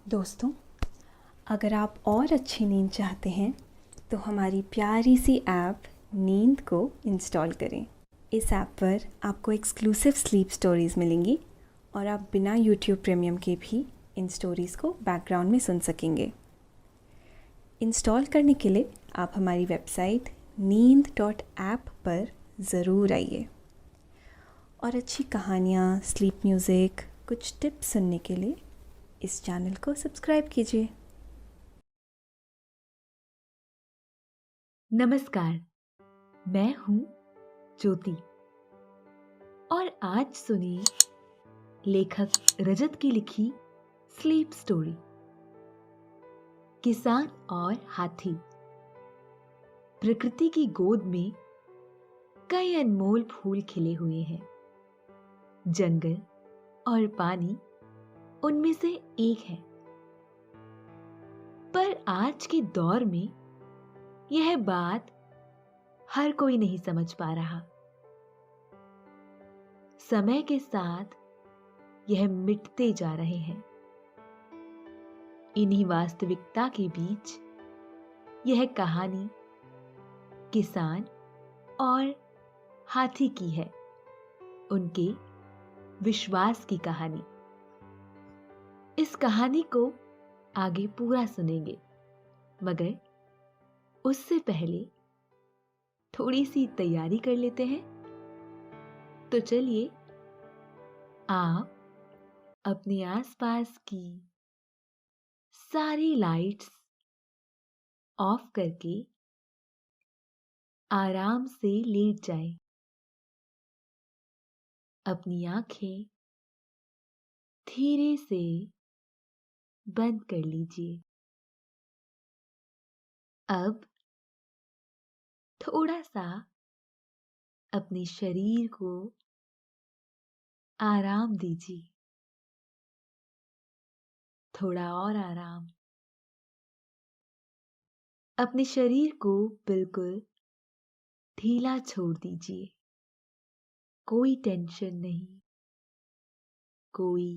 दोस्तों, अगर आप और अच्छी नींद चाहते हैं तो हमारी प्यारी सी ऐप नींद को इंस्टॉल करें। इस ऐप पर आपको एक्सक्लूसिव स्लीप स्टोरीज़ मिलेंगी और आप बिना यूट्यूब प्रीमियम के भी इन स्टोरीज़ को बैकग्राउंड में सुन सकेंगे। इंस्टॉल करने के लिए आप हमारी वेबसाइट neend.app पर ज़रूर आइए और अच्छी कहानियाँ, स्लीप म्यूज़िक, कुछ टिप्स सुनने के लिए इस चैनल को सब्सक्राइब कीजिए। नमस्कार, मैं हूँ ज्योति और आज सुनिए लेखक रजत की लिखी स्लीप स्टोरी, किसान और हाथी। प्रकृति की गोद में कई अनमोल फूल खिले हुए हैं। जंगल और पानी उनमें से एक है, पर आज के दौर में यह बात हर कोई नहीं समझ पा रहा। समय के साथ यह मिटते जा रहे हैं। इन्हीं वास्तविकता के बीच यह कहानी किसान और हाथी की है, उनके विश्वास की कहानी। इस कहानी को आगे पूरा सुनेंगे, मगर उससे पहले थोड़ी सी तैयारी कर लेते हैं। तो चलिए आप अपने आसपास की सारी लाइट्स ऑफ करके आराम से लेट जाएं। अपनी आंखें धीरे से बंद कर लीजिए। अब थोड़ा सा अपने शरीर को आराम दीजिए, थोड़ा और आराम। अपने शरीर को बिल्कुल ढीला छोड़ दीजिए। कोई टेंशन नहीं, कोई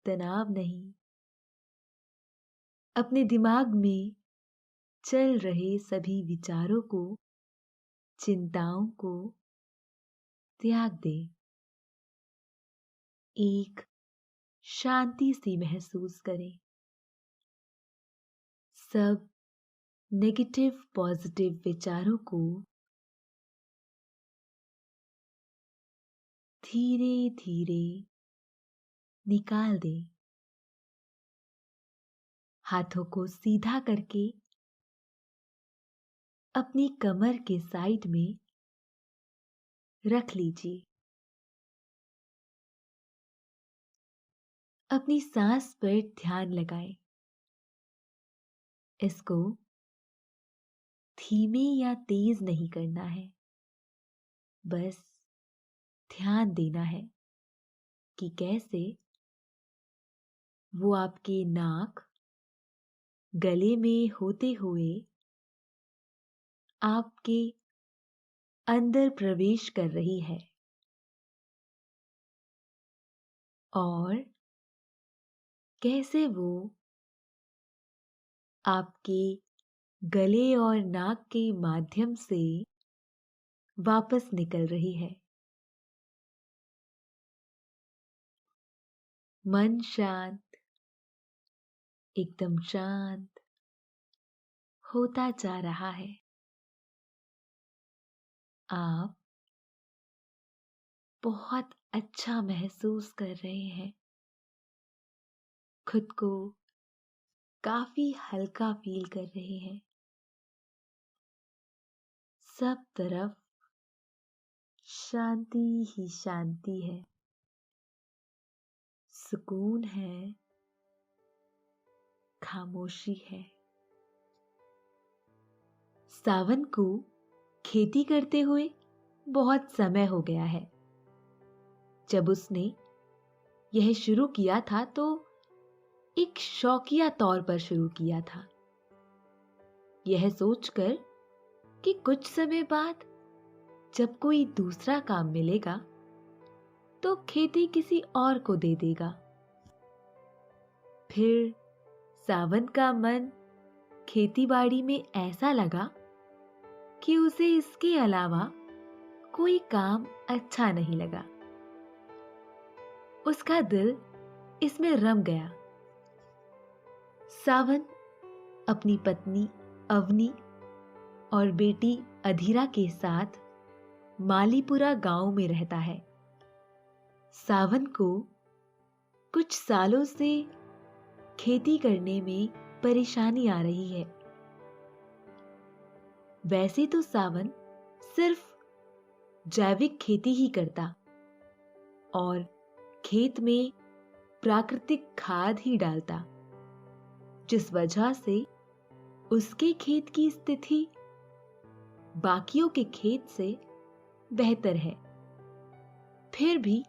तनाव नहीं। अपने दिमाग में चल रहे सभी विचारों को, चिंताओं को त्याग दें। एक शांति सी महसूस करें। सब नेगेटिव पॉजिटिव विचारों को धीरे धीरे निकाल दें। हाथों को सीधा करके अपनी कमर के साइड में रख लीजिए। अपनी सांस पर ध्यान लगाएं। इसको धीमे या तेज नहीं करना है, बस ध्यान देना है कि कैसे वो आपके नाक, गले में होते हुए आपके अंदर प्रवेश कर रही है और कैसे वो आपके गले और नाक के माध्यम से वापस निकल रही है। मन शांत, एकदम शांत होता जा रहा है। आप बहुत अच्छा महसूस कर रहे हैं। खुद को काफी हल्का फील कर रहे हैं। सब तरफ शांति ही शांति है, सुकून है, खामोशी है। सावन को खेती करते हुए बहुत समय हो गया है। जब उसने यह शुरू किया था तो एक शौकिया तौर पर शुरू किया था, यह सोचकर कि कुछ समय बाद जब कोई दूसरा काम मिलेगा तो खेती किसी और को दे देगा। फिर सावन का मन खेतीबाड़ी में ऐसा लगा कि उसे इसके अलावा कोई काम अच्छा नहीं लगा। उसका दिल इसमें रम गया। सावन अपनी पत्नी अवनी और बेटी अधीरा के साथ मालीपुरा गांव में रहता है। सावन को कुछ सालों से खेती करने में परेशानी आ रही है। वैसे तो सावन सिर्फ जैविक खेती ही करता और खेत में प्राकृतिक खाद ही डालता, जिस वजह से उसके खेत की स्थिति बाकियों के खेत से बेहतर है। फिर भी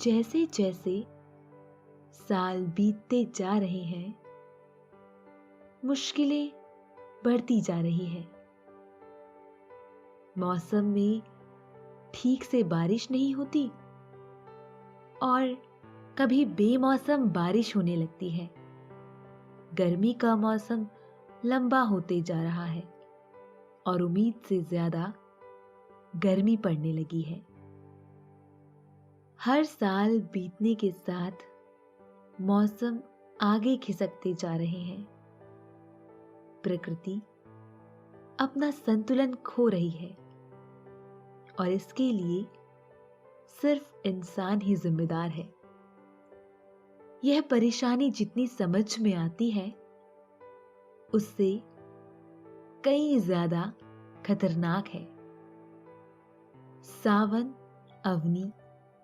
जैसे जैसे साल बीतते जा रहे हैं, मुश्किलें बढ़ती जा रही है। मौसम में ठीक से बारिश नहीं होती और कभी बेमौसम बारिश होने लगती है। गर्मी का मौसम लंबा होते जा रहा है और उम्मीद से ज्यादा गर्मी पड़ने लगी है। हर साल बीतने के साथ मौसम आगे खिसकते जा रहे हैं। प्रकृति अपना संतुलन खो रही है और इसके लिए सिर्फ इंसान ही जिम्मेदार है। यह परेशानी जितनी समझ में आती है, उससे कई ज्यादा खतरनाक है। सावन, अवनी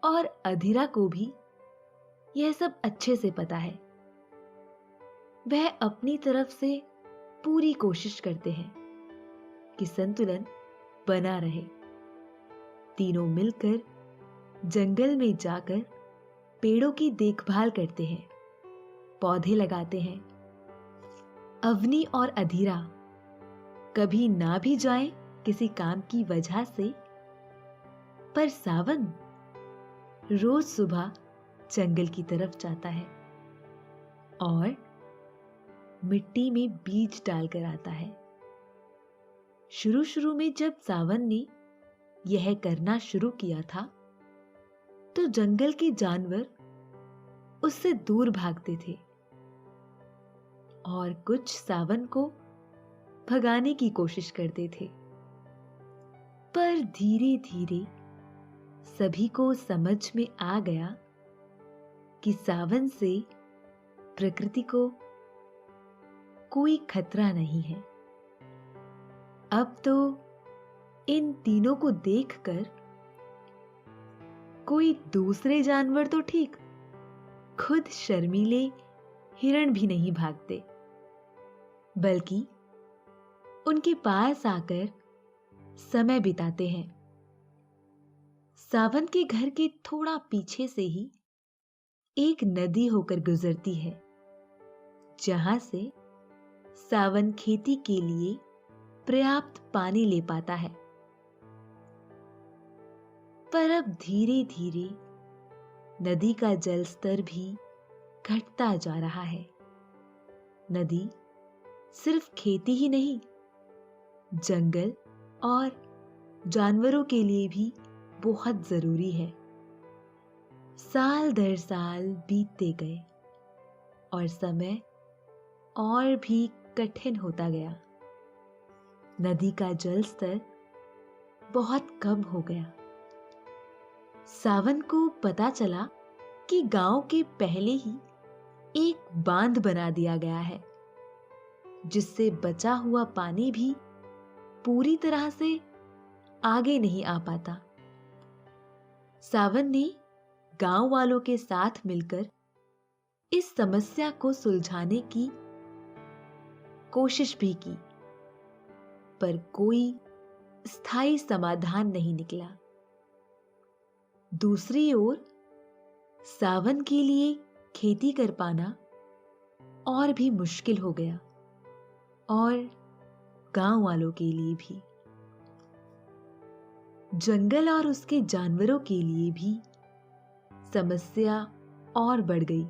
और अधीरा को भी यह सब अच्छे से पता है। वह अपनी तरफ से पूरी कोशिश करते हैं कि संतुलन बना रहे। तीनों मिलकर जंगल में जाकर पेड़ों की देखभाल करते हैं, पौधे लगाते हैं। अवनी और अधीरा कभी ना भी जाएं किसी काम की वजह से, पर सावन रोज सुबह जंगल की तरफ जाता है और मिट्टी में बीज डालकर आता है। शुरू शुरू में जब सावन ने यह करना शुरू किया था, तो जंगल के जानवर उससे दूर भागते थे और कुछ सावन को भगाने की कोशिश करते थे। पर धीरे धीरे सभी को समझ में आ गया कि सावन से प्रकृति को कोई खतरा नहीं है। अब तो इन तीनों को देखकर कोई दूसरे जानवर तो ठीक, खुद शर्मीले हिरण भी नहीं भागते, बल्कि उनके पास आकर समय बिताते हैं। सावन के घर के थोड़ा पीछे से ही एक नदी होकर गुजरती है, जहां से सावन खेती के लिए पर्याप्त पानी ले पाता है। पर अब धीरे धीरे नदी का जल स्तर भी घटता जा रहा है। नदी सिर्फ खेती ही नहीं, जंगल और जानवरों के लिए भी बहुत जरूरी है। साल दर साल बीतते गए और समय और भी कठिन होता गया। नदी का जल स्तर बहुत कम हो गया। सावन को पता चला कि गांव के पहले ही एक बांध बना दिया गया है, जिससे बचा हुआ पानी भी पूरी तरह से आगे नहीं आ पाता। सावन ने गांव वालों के साथ मिलकर इस समस्या को सुलझाने की कोशिश भी की, पर कोई स्थायी समाधान नहीं निकला। दूसरी ओर सावन के लिए खेती कर पाना और भी मुश्किल हो गया और गांव वालों के लिए भी। जंगल और उसके जानवरों के लिए भी समस्या और बढ़ गई।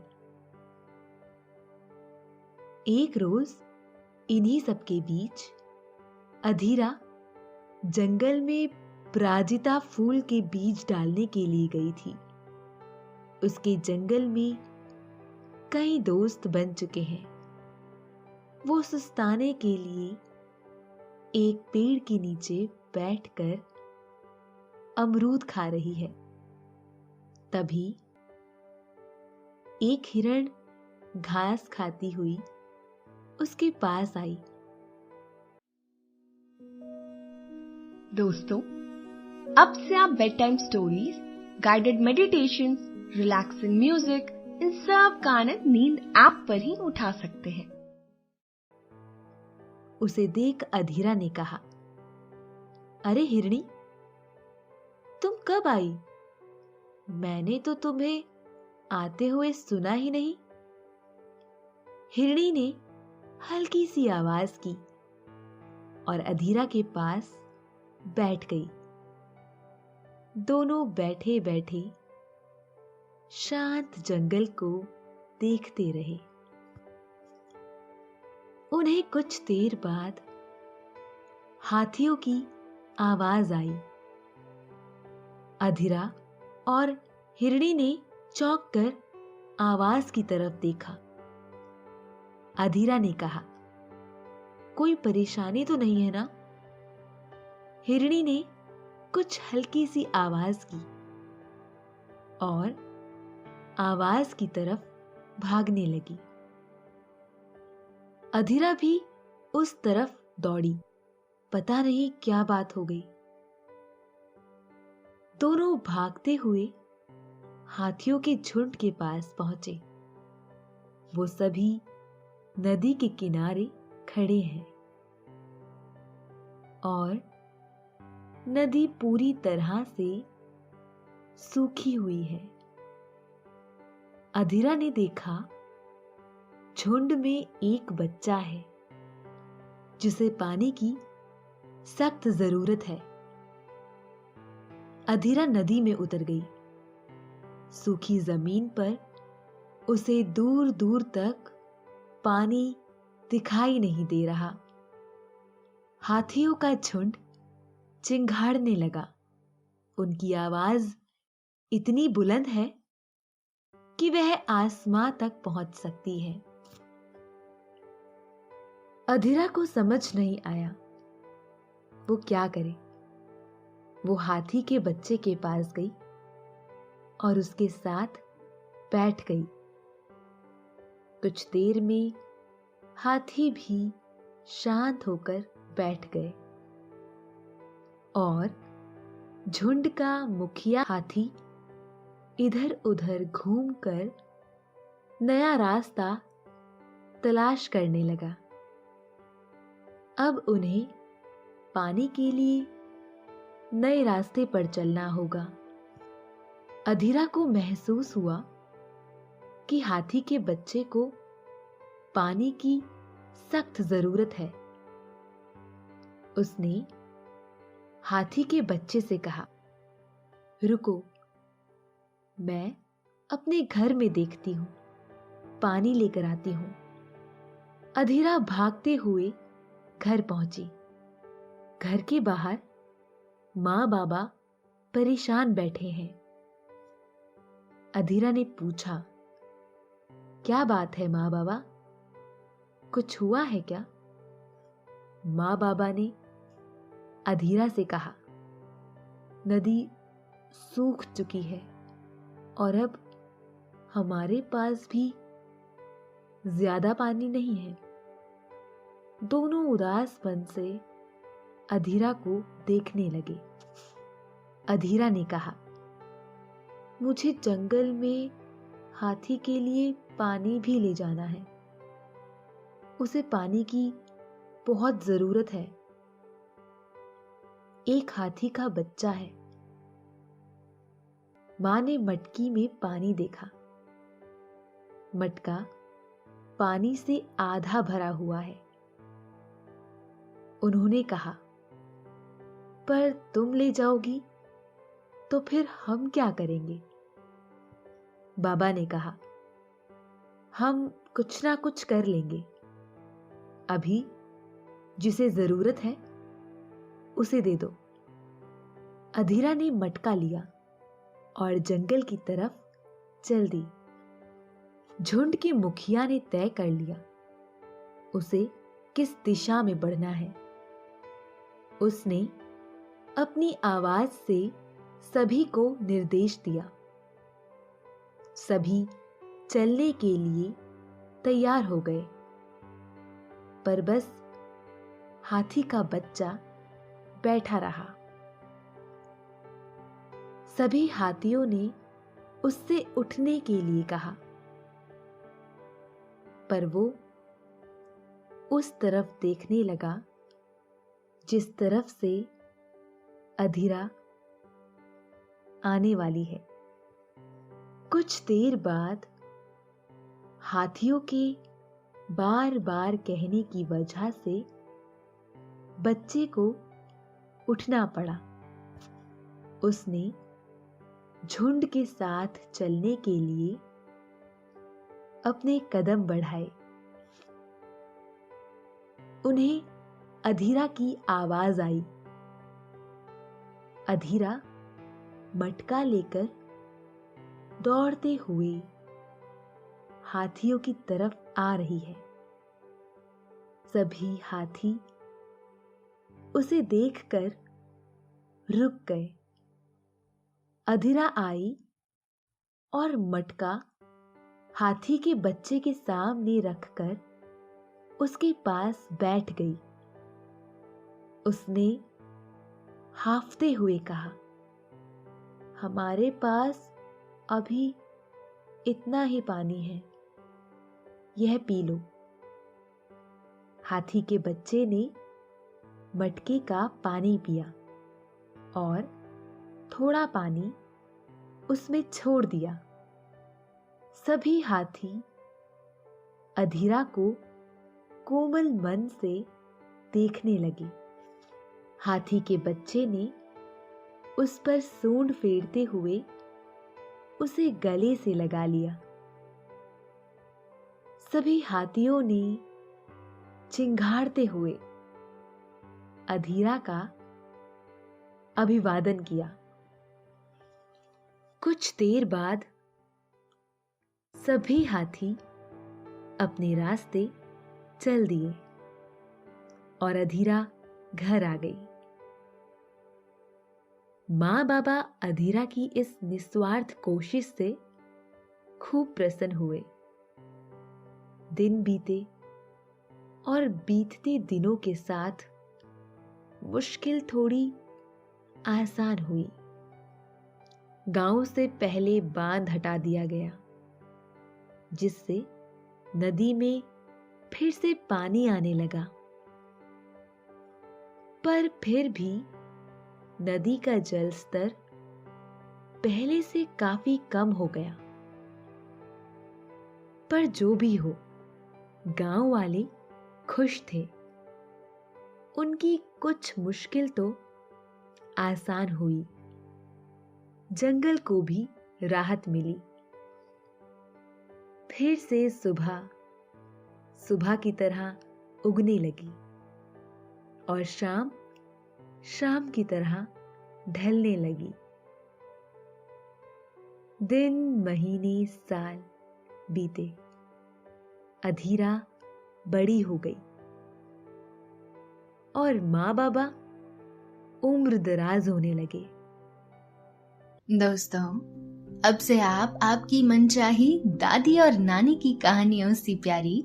एक रोज इन्हीं सबके बीच अधीरा जंगल में पराजिता फूल के बीज डालने के लिए गई थी। उसके जंगल में कई दोस्त बन चुके हैं। वो सुस्ताने के लिए एक पेड़ के नीचे बैठकर अमरूद खा रही है। तभी एक हिरण घास खाती हुई उसके पास आई। दोस्तों, अब से आप bed time stories, guided meditation, relaxing music, इन सब का आनंद नींद ऐप पर ही उठा सकते हैं। उसे देख अधीरा ने कहा, अरे हिरणी, तुम कब आई? मैंने तो तुम्हें आते हुए सुना ही नहीं। हिरणी ने हल्की सी आवाज की और अधीरा के पास बैठ गई। दोनों बैठे बैठे शांत जंगल को देखते रहे। उन्हें कुछ देर बाद हाथियों की आवाज आई। अधीरा और हिरणी ने चौंक कर आवाज की तरफ देखा। अधीरा ने कहा, कोई परेशानी तो नहीं है ना? हिरणी ने कुछ हल्की सी आवाज की और आवाज की तरफ भागने लगी। अधीरा भी उस तरफ दौड़ी। पता नहीं क्या बात हो गई। दोनों भागते हुए हाथियों के झुंड के पास पहुंचे। वो सभी नदी के किनारे खड़े हैं और नदी पूरी तरह से सूखी हुई है। अधीरा ने देखा, झुंड में एक बच्चा है जिसे पानी की सख्त जरूरत है। अधीरा नदी में उतर गई। सूखी जमीन पर उसे दूर दूर तक पानी दिखाई नहीं दे रहा। हाथियों का झुंड चिंघाड़ने लगा। उनकी आवाज इतनी बुलंद है कि वह आसमां तक पहुंच सकती है। अधीरा को समझ नहीं आया वो क्या करे। वो हाथी के बच्चे के पास गई और उसके साथ बैठ गई। कुछ देर में हाथी भी शांत होकर बैठ गए और झुंड का मुखिया हाथी इधर उधर घूमकर नया रास्ता तलाश करने लगा। अब उन्हें पानी के लिए नए रास्ते पर चलना होगा। अधीरा को महसूस हुआ कि हाथी के बच्चे को पानी की सख्त जरूरत है। उसने हाथी के बच्चे से कहा, रुको, मैं अपने घर में देखती हूं, पानी लेकर आती हूं। अधीरा भागते हुए घर पहुंची। घर के बाहर माँ बाबा परेशान बैठे हैं। अधीरा ने पूछा, क्या बात है माँ बाबा, कुछ हुआ है क्या? माँ बाबा ने अधीरा से कहा, नदी सूख चुकी है और अब हमारे पास भी ज्यादा पानी नहीं है। दोनों उदासपन से अधीरा को देखने लगे। अधीरा ने कहा, मुझे जंगल में हाथी के लिए पानी भी ले जाना है। उसे पानी की बहुत जरूरत है। एक हाथी का बच्चा है। मां ने मटकी में पानी देखा। मटका पानी से आधा भरा हुआ है। उन्होंने कहा, पर तुम ले जाओगी तो फिर हम क्या करेंगे? बाबा ने कहा, हम कुछ ना कुछ कर लेंगे। अभी जिसे जरूरत है उसे दे दो। अधीरा ने मटका लिया और जंगल की तरफ चल दी। झुंड के मुखिया ने तय कर लिया उसे किस दिशा में बढ़ना है। उसने अपनी आवाज से सभी को निर्देश दिया। सभी चलने के लिए तैयार हो गए, पर बस हाथी का बच्चा बैठा रहा। सभी हाथियों ने उससे उठने के लिए कहा, पर वो उस तरफ देखने लगा जिस तरफ से अधीरा आने वाली है। कुछ देर बाद हाथियों के बार बार कहने की वजह से बच्चे को उठना पड़ा। उसने झुंड के साथ चलने के लिए अपने कदम बढ़ाए। उन्हें अधीरा की आवाज आई। अधीरा मटका लेकर दौड़ते हुए हाथियों की तरफ आ रही है। सभी हाथी उसे देखकर रुक गए। अधीरा आई और मटका हाथी के बच्चे के सामने रखकर उसके पास बैठ गई। उसने हांफते हुए कहा, हमारे पास अभी इतना ही पानी है, यह पी लो। हाथी के बच्चे ने मटके का पानी पिया और थोड़ा पानी उसमें छोड़ दिया। सभी हाथी अधीरा को कोमल मन से देखने लगे। हाथी के बच्चे ने उस पर सूंड फेरते हुए उसे गले से लगा लिया। सभी हाथियों ने चिंघाड़ते हुए अधीरा का अभिवादन किया। कुछ देर बाद सभी हाथी अपने रास्ते चल दिए और अधीरा घर आ गई। माँ बाबा अधीरा की इस निस्वार्थ कोशिश से खूब प्रसन्न हुए। दिन बीते और बीतते दिनों के साथ मुश्किल थोड़ी आसान हुई। गांव से पहले बांध हटा दिया गया, जिससे नदी में फिर से पानी आने लगा। पर फिर भी नदी का जल स्तर पहले से काफी कम हो गया। पर जो भी हो, गांव वाले खुश थे। उनकी कुछ मुश्किल तो आसान हुई। जंगल को भी राहत मिली। फिर से सुबह सुबह की तरह उगने लगी और शाम शाम की तरह ढलने लगी। दिन, महीने, साल बीते। अधीरा बड़ी हो गई और माँ बाबा उम्र दराज होने लगे। दोस्तों, अब से आप आपकी मनचाही दादी और नानी की कहानियों से प्यारी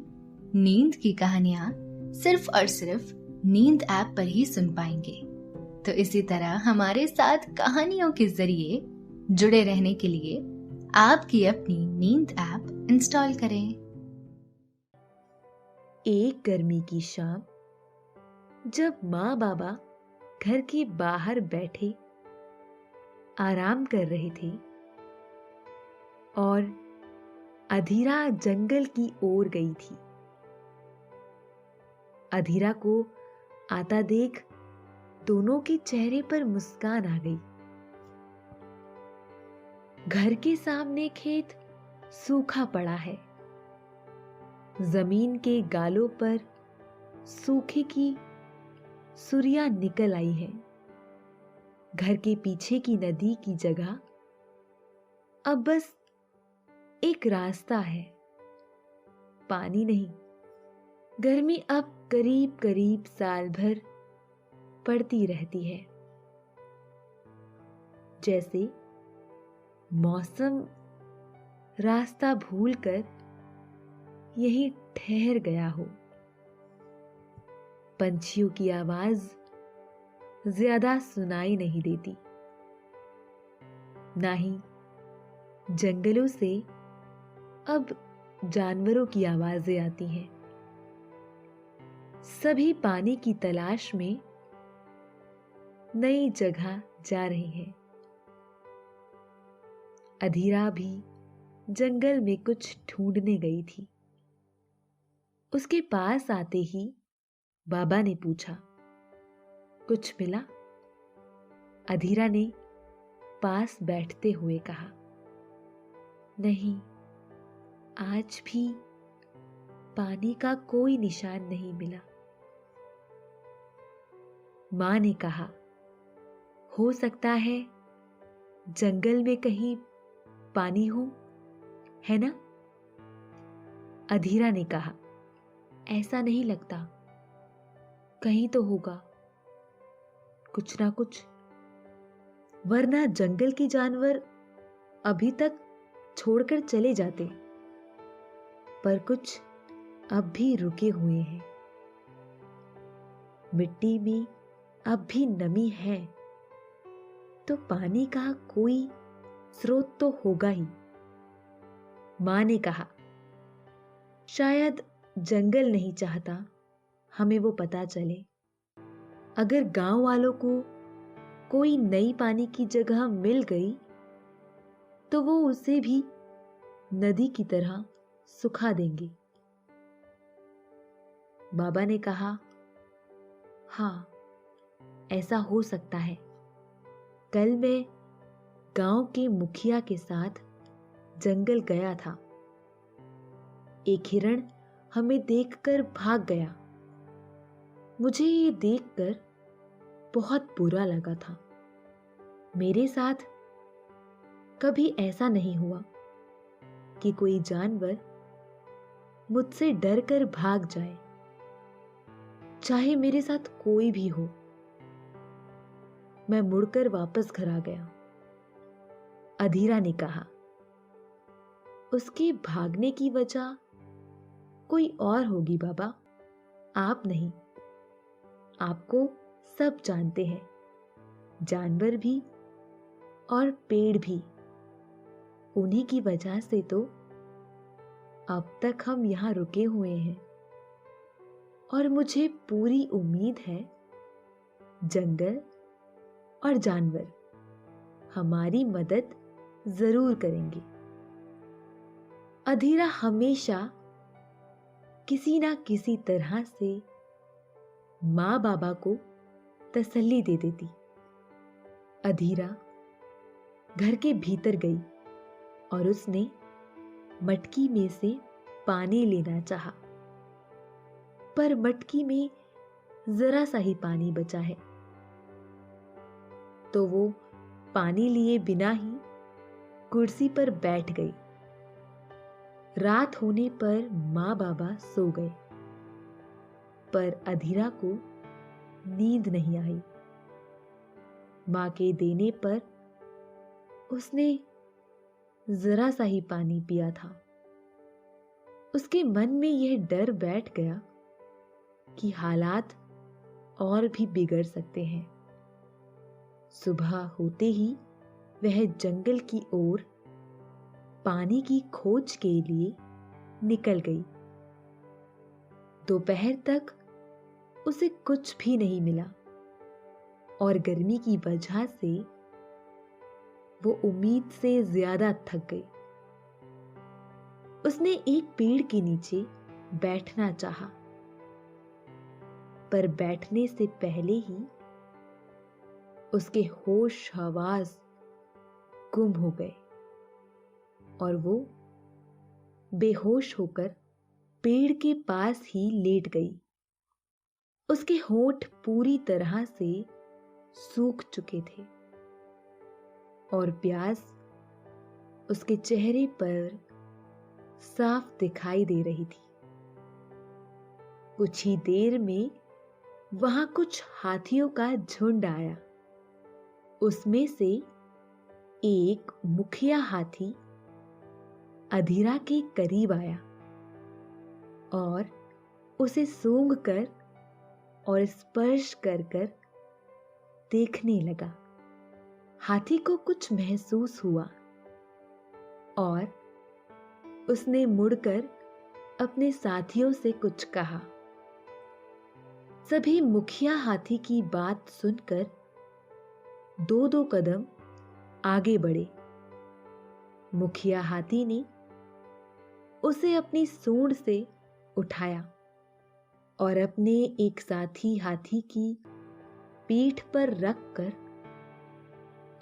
नींद की कहानियां सिर्फ और सिर्फ नींद ऐप पर ही सुन पाएंगे। तो इसी तरह हमारे साथ कहानियों के जरिए जुड़े रहने के लिए आपकी अपनी नींद ऐप इंस्टॉल करें। एक गर्मी की शाम जब माँ बाबा घर के बाहर बैठे आराम कर रहे थे और अधीरा जंगल की ओर गई थी। अधीरा को आता देख दोनों के चेहरे पर मुस्कान आ गई। घर के सामने खेत सूखा पड़ा है। जमीन के गालों पर सूखे की सुरियां निकल आई हैं। घर के पीछे की नदी की जगह अब बस एक रास्ता है, पानी नहीं। गर्मी अब करीब करीब साल भर पड़ती रहती है। जैसे मौसम रास्ता भूलकर यहीं ठहर गया हो। पंछियों की आवाज ज्यादा सुनाई नहीं देती, ना ही जंगलों से अब जानवरों की आवाजें आती हैं। सभी पानी की तलाश में नई जगह जा रहे हैं। अधीरा भी जंगल में कुछ ढूंढने गई थी। उसके पास आते ही बाबा ने पूछा, कुछ मिला? अधीरा ने पास बैठते हुए कहा, नहीं, आज भी पानी का कोई निशान नहीं मिला। मां ने कहा, हो सकता है जंगल में कहीं पानी हो, है ना? अधीरा ने कहा, ऐसा नहीं लगता, कहीं तो होगा कुछ ना कुछ, वरना जंगल के जानवर अभी तक छोड़कर चले जाते। पर कुछ अब भी रुके हुए हैं। मिट्टी में अब भी नमी है, तो पानी का कोई स्रोत तो होगा ही। मां ने कहा, शायद जंगल नहीं चाहता हमें वो पता चले। अगर गांव वालों को कोई नई पानी की जगह मिल गई तो वो उसे भी नदी की तरह सुखा देंगे। बाबा ने कहा, हाँ, ऐसा हो सकता है। कल मैं गांव के मुखिया के साथ जंगल गया था। एक हिरण हमें देखकर भाग गया। मुझे ये देखकर बहुत बुरा लगा था। मेरे साथ कभी ऐसा नहीं हुआ कि कोई जानवर मुझसे डरकर भाग जाए, चाहे मेरे साथ कोई भी हो। मैं मुड़कर वापस घर आ गया। अधीरा ने कहा, उसके भागने की वजह कोई और होगी बाबा, आप नहीं। आपको सब जानते हैं, जानवर भी और पेड़ भी। उन्हीं की वजह से तो अब तक हम यहां रुके हुए हैं। और मुझे पूरी उम्मीद है जंगल और जानवर हमारी मदद जरूर करेंगे। अधीरा हमेशा किसी ना किसी तरह से मां बाबा को तसल्ली दे देती। अधीरा घर के भीतर गई और उसने मटकी में से पानी लेना चाहा, पर मटकी में जरा सा ही पानी बचा है। तो वो पानी लिए बिना ही कुर्सी पर बैठ गई। रात होने पर मां बाबा सो गए, पर अधीरा को नींद नहीं आई। मां के देने पर उसने जरा सा ही पानी पिया था। उसके मन में यह डर बैठ गया कि हालात और भी बिगड़ सकते हैं। सुबह होते ही वह जंगल की ओर पानी की खोज के लिए निकल गई। दोपहर तक उसे कुछ भी नहीं मिला और गर्मी की वजह से वो उम्मीद से ज्यादा थक गई। उसने एक पेड़ के नीचे बैठना चाहा, पर बैठने से पहले ही उसके होश हवास गुम हो गए और वो बेहोश होकर पेड़ के पास ही लेट गई। उसके होंठ पूरी तरह से सूख चुके थे और प्यास उसके चेहरे पर साफ दिखाई दे रही थी। कुछ ही देर में वहां कुछ हाथियों का झुंड आया। उसमें से एक मुखिया हाथी अधीरा के करीब आया और उसे सूंघकर और स्पर्श कर कर देखने लगा। हाथी को कुछ महसूस हुआ और उसने मुड़कर अपने साथियों से कुछ कहा। सभी मुखिया हाथी की बात सुनकर दो दो कदम आगे बढ़े। मुखिया हाथी ने उसे अपनी सूंड से उठाया और अपने एक साथी हाथी की पीठ पर रखकर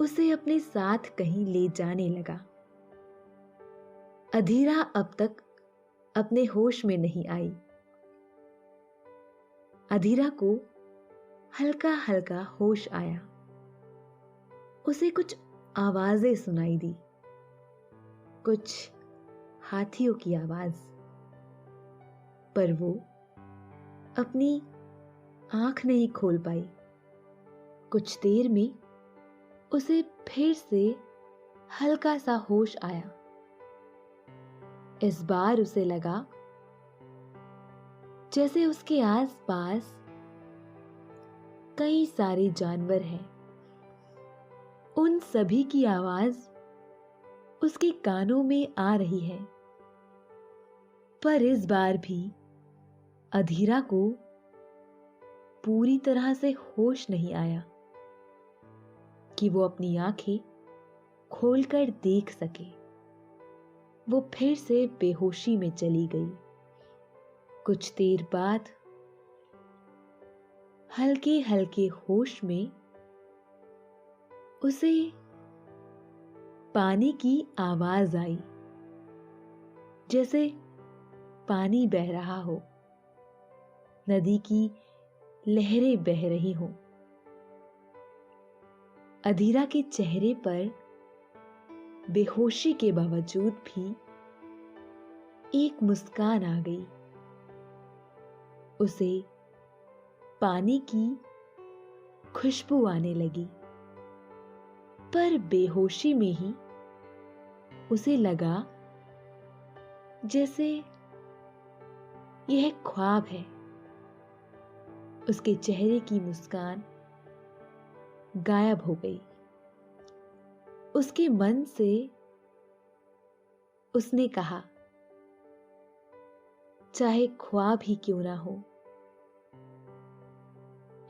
उसे अपने साथ कहीं ले जाने लगा। अधीरा अब तक अपने होश में नहीं आई। अधीरा को हल्का हल्का होश आया। उसे कुछ आवाजें सुनाई दी, कुछ हाथियों की आवाज, पर वो अपनी आंख नहीं खोल पाई। कुछ देर में उसे फिर से हल्का सा होश आया। इस बार उसे लगा जैसे उसके आसपास कई सारे जानवर हैं। उन सभी की आवाज उसके कानों में आ रही है, पर इस बार भी अधीरा को पूरी तरह से होश नहीं आया कि वो अपनी आंखें खोलकर देख सके। वो फिर से बेहोशी में चली गई। कुछ देर बाद हल्के हल्के होश में उसे पानी की आवाज आई, जैसे पानी बह रहा हो, नदी की लहरें बह रही हों। अधीरा के चेहरे पर बेहोशी के बावजूद भी एक मुस्कान आ गई। उसे पानी की खुशबू आने लगी, पर बेहोशी में ही उसे लगा जैसे यह ख्वाब है। उसके चेहरे की मुस्कान गायब हो गई। उसके मन से उसने कहा, चाहे ख्वाब ही क्यों ना हो,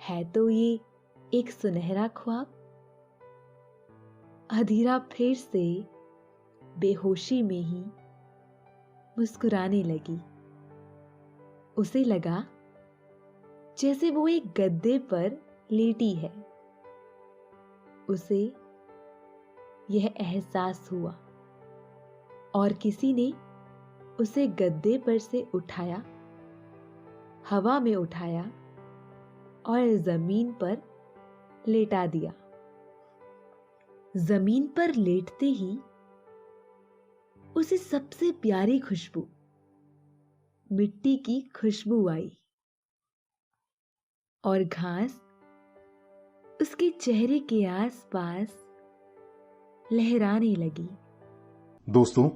है तो ये एक सुनहरा ख्वाब। अधीरा फिर से बेहोशी में ही मुस्कुराने लगी। उसे लगा जैसे वो एक गद्दे पर लेटी है। उसे यह एहसास हुआ और किसी ने उसे गद्दे पर से उठाया, हवा में उठाया और जमीन पर लेटा दिया। जमीन पर लेटते ही उसे सबसे प्यारी खुशबू, मिट्टी की खुशबू आई और घास उसके चेहरे के आसपास लहराने लगी। दोस्तों,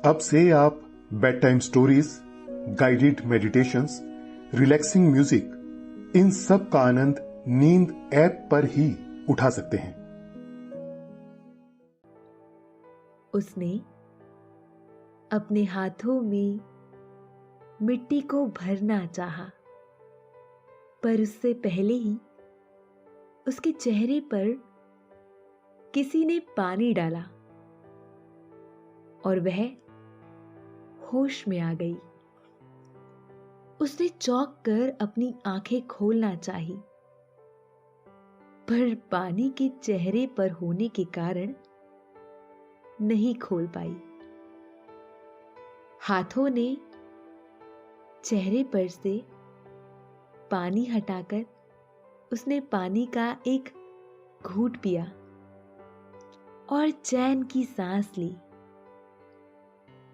अब से आप bed time stories, guided meditations, relaxing music, इन सब का आनंद नींद ऐप पर ही उठा सकते हैं। उसने अपने हाथों में मिट्टी को भरना चाहा, पर उससे पहले ही उसके चेहरे पर किसी ने पानी डाला और वह होश में आ गई। उसने चौंक कर अपनी आंखें खोलना चाही, पर पानी के चेहरे पर होने के कारण नहीं खोल पाई। हाथों ने चेहरे पर से पानी हटाकर उसने पानी का एक घूंट पिया और चैन की सांस ली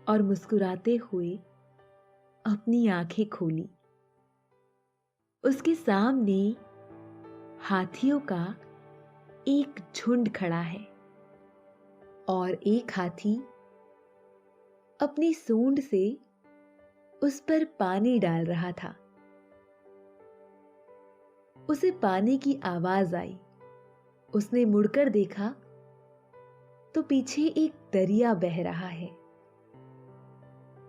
और मुस्कुराते हुए अपनी आंखें खोली। उसके सामने हाथियों का एक झुंड खड़ा है और एक हाथी अपनी सूंड से उस पर पानी डाल रहा था। उसे पानी की आवाज आई। उसने मुड़कर देखा तो पीछे एक दरिया बह रहा है।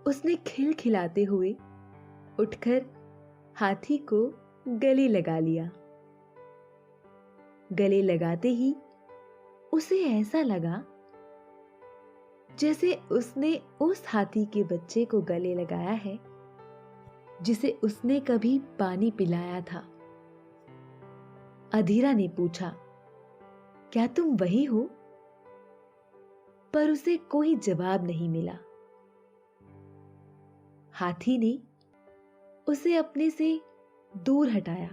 उसने खिलखिलाते हुए उठकर हाथी को गले लगा लिया। गले लगाते ही उसे ऐसा लगा जैसे उसने उस हाथी के बच्चे को गले लगाया है जिसे उसने कभी पानी पिलाया था। अधीरा ने पूछा, क्या तुम वही हो? पर उसे कोई जवाब नहीं मिला। हाथी ने उसे अपने से दूर हटाया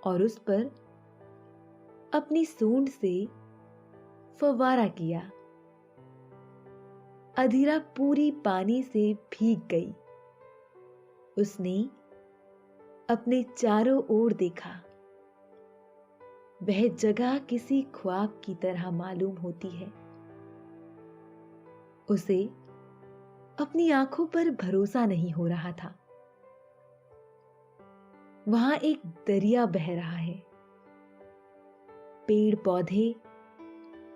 और उस पर अपनी सूंड से फव्वारा किया। अधीरा पूरी पानी से भीग गई। उसने अपने चारों ओर देखा। वह जगह किसी ख्वाब की तरह मालूम होती है। उसे अपनी आंखों पर भरोसा नहीं हो रहा था। वहां एक दरिया बह रहा है। पेड़ पौधे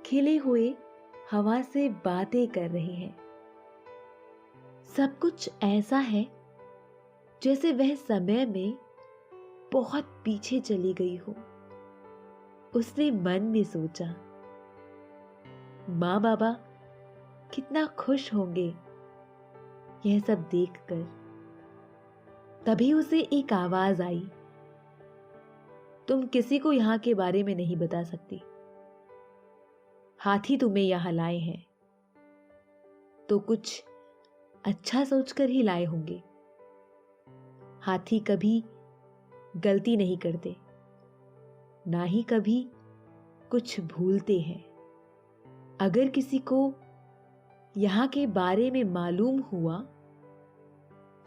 खिले हुए हवा से बातें कर रहे हैं। सब कुछ ऐसा है जैसे वह समय में बहुत पीछे चली गई हो। उसने मन में सोचा, माँ बाबा कितना खुश होंगे यह सब देखकर। तभी उसे एक आवाज आई, तुम किसी को यहां के बारे में नहीं बता सकती। हाथी तुम्हें यहां लाए हैं तो कुछ अच्छा सोचकर ही लाए होंगे। हाथी कभी गलती नहीं करते, ना ही कभी कुछ भूलते हैं। अगर किसी को यहां के बारे में मालूम हुआ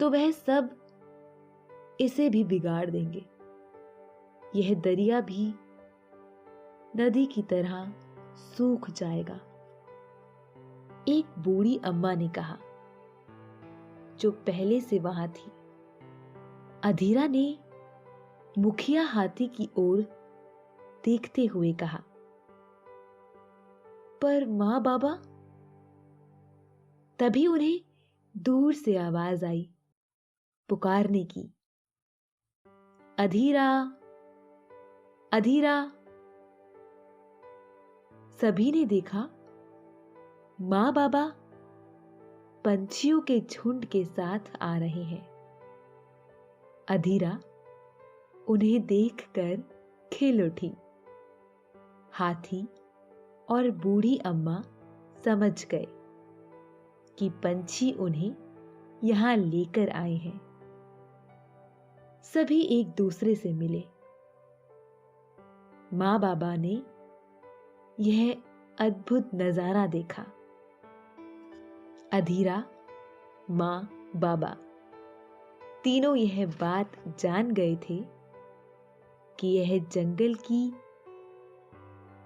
तो वह सब इसे भी बिगाड़ देंगे। यह दरिया भी नदी की तरह सूख जाएगा। एक बूढ़ी अम्मा ने कहा, जो पहले से वहां थी। अधीरा ने मुखिया हाथी की ओर देखते हुए कहा, पर मां बाबा? तभी उन्हें दूर से आवाज आई पुकारने की, अधीरा, अधीरा। सभी ने देखा मां बाबा पंछियों के झुंड के साथ आ रहे हैं। अधीरा उन्हें देखकर खिल उठी। हाथी और बूढ़ी अम्मा समझ गए कि पंछी उन्हें यहां लेकर आए हैं। सभी एक दूसरे से मिले। मां बाबा ने यह अद्भुत नजारा देखा। अधीरा, मां, बाबा तीनों यह बात जान गए थे कि यह जंगल की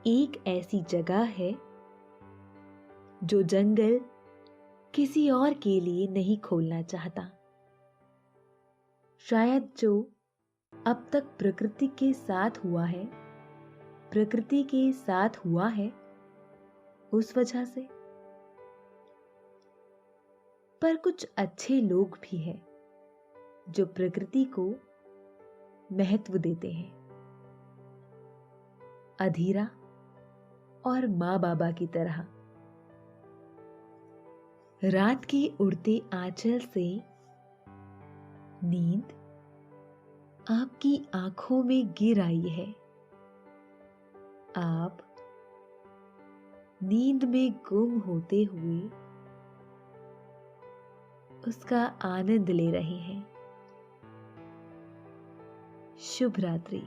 एक ऐसी जगह है जो जंगल किसी और के लिए नहीं खोलना चाहता। शायद जो अब तक प्रकृति के साथ हुआ है, प्रकृति के साथ हुआ है उस वजह से। पर कुछ अच्छे लोग भी हैं जो प्रकृति को महत्व देते हैं। अधीरा और मां बाबा की तरह। रात के उड़ते आंचल से नींद आपकी आंखों में गिर आई है। आप नींद में गुम होते हुए उसका आनंद ले रहे हैं। शुभ रात्रि।